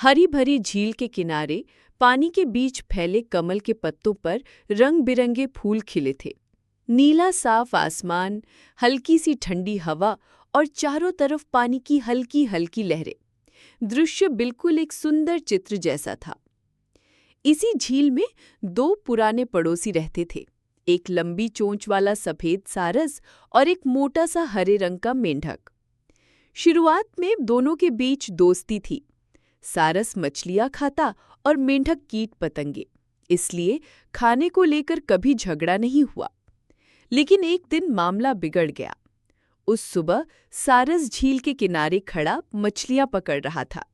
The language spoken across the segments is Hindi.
हरी भरी झील के किनारे पानी के बीच फैले कमल के पत्तों पर रंग बिरंगे फूल खिले थे। नीला साफ आसमान, हल्की सी ठंडी हवा और चारों तरफ पानी की हल्की हल्की लहरें। दृश्य बिल्कुल एक सुंदर चित्र जैसा था। इसी झील में दो पुराने पड़ोसी रहते थे, एक लंबी चोंच वाला सफेद सारस और एक मोटा सा हरे रंग का मेंढक। शुरुआत में दोनों के बीच दोस्ती थी। सारस मछलियां खाता और मेंढक कीट पतंगे, इसलिए खाने को लेकर कभी झगड़ा नहीं हुआ। लेकिन एक दिन मामला बिगड़ गया। उस सुबह सारस झील के किनारे खड़ा मछलियां पकड़ रहा था।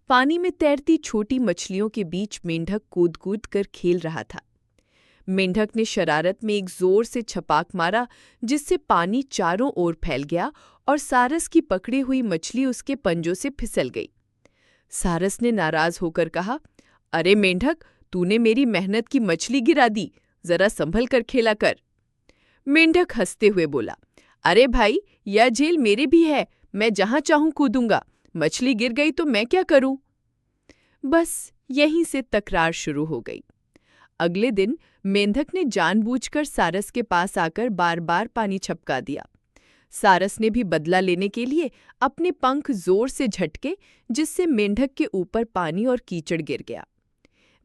पानी में तैरती छोटी मछलियों के बीच मेंढक कूद कूद कर खेल रहा था। मेंढक ने शरारत में एक जोर से छपाक मारा, जिससे पानी चारों ओर फैल गया और सारस की पकड़ी हुई मछली उसके पंजों से फिसल गई। सारस ने नाराज होकर कहा, अरे मेंढक, तूने मेरी मेहनत की मछली गिरा दी, जरा संभल कर खेला कर। मेंढक हंसते हुए बोला, अरे भाई, यह झील मेरी भी है, मैं जहां चाहूं कूदूंगा, मछली गिर गई तो मैं क्या करूं। बस यहीं से तकरार शुरू हो गई। अगले दिन मेंढक ने जानबूझकर सारस के पास आकर बार बार पानी छपका दिया। सारस ने भी बदला लेने के लिए अपने पंख जोर से झटके, जिससे मेंढक के ऊपर पानी और कीचड़ गिर गया।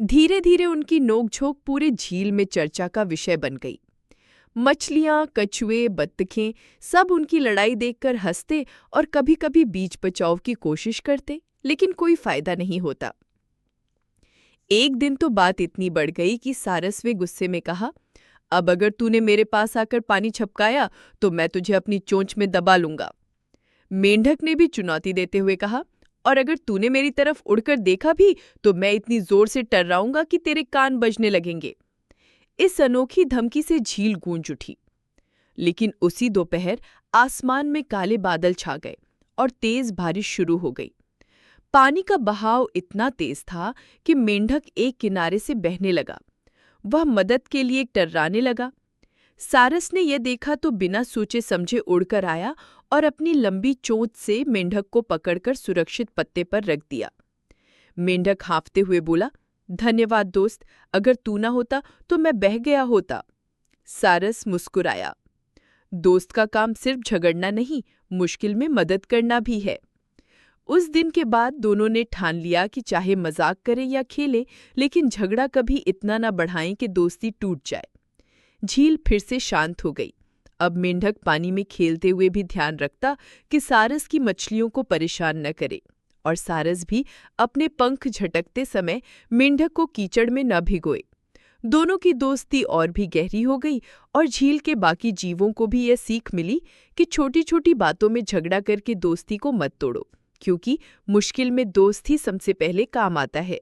धीरे धीरे उनकी नोकझोंक पूरे झील में चर्चा का विषय बन गई। मछलियां, कछुए, बत्तखें सब उनकी लड़ाई देखकर हंसते और कभी-कभी बीच बचाव की कोशिश करते, लेकिन कोई फायदा नहीं होता। एक दिन तो बात इतनी बढ़ गई कि सारस ने गुस्से में कहा, अब अगर तूने मेरे पास आकर पानी छपकाया तो मैं तुझे अपनी चोंच में दबा लूंगा। मेंढक ने भी चुनौती देते हुए कहा, और अगर तूने मेरी तरफ उड़कर देखा भी तो मैं इतनी जोर से टर्राऊंगा कि तेरे कान बजने लगेंगे। इस अनोखी धमकी से झील गूंज उठी। लेकिन उसी दोपहर आसमान में काले बादल छा गए और तेज बारिश शुरू हो गई। पानी का बहाव इतना तेज था कि मेंढक एक किनारे से बहने लगा। वह मदद के लिए टर्राने लगा। सारस ने यह देखा तो बिना सोचे समझे उड़कर आया और अपनी लंबी चोंच से मेंढक को पकड़कर सुरक्षित पत्ते पर रख दिया। मेंढक हाँफते हुए बोला, धन्यवाद दोस्त, अगर तू ना होता तो मैं बह गया होता। सारस मुस्कुराया, दोस्त का काम सिर्फ झगड़ना नहीं, मुश्किल में मदद करना भी है। उस दिन के बाद दोनों ने ठान लिया कि चाहे मजाक करें या खेलें, लेकिन झगड़ा कभी इतना ना बढ़ाएं कि दोस्ती टूट जाए। झील फिर से शांत हो गई। अब मेंढक पानी में खेलते हुए भी ध्यान रखता कि सारस की मछलियों को परेशान न करे, और सारस भी अपने पंख झटकते समय मेंढक को कीचड़ में न भिगोए। दोनों की दोस्ती और भी गहरी हो गई और झील के बाकी जीवों को भी यह सीख मिली कि छोटी छोटी बातों में झगड़ा करके दोस्ती को मत तोड़ो, क्योंकि मुश्किल में दोस्त ही सबसे पहले काम आता है।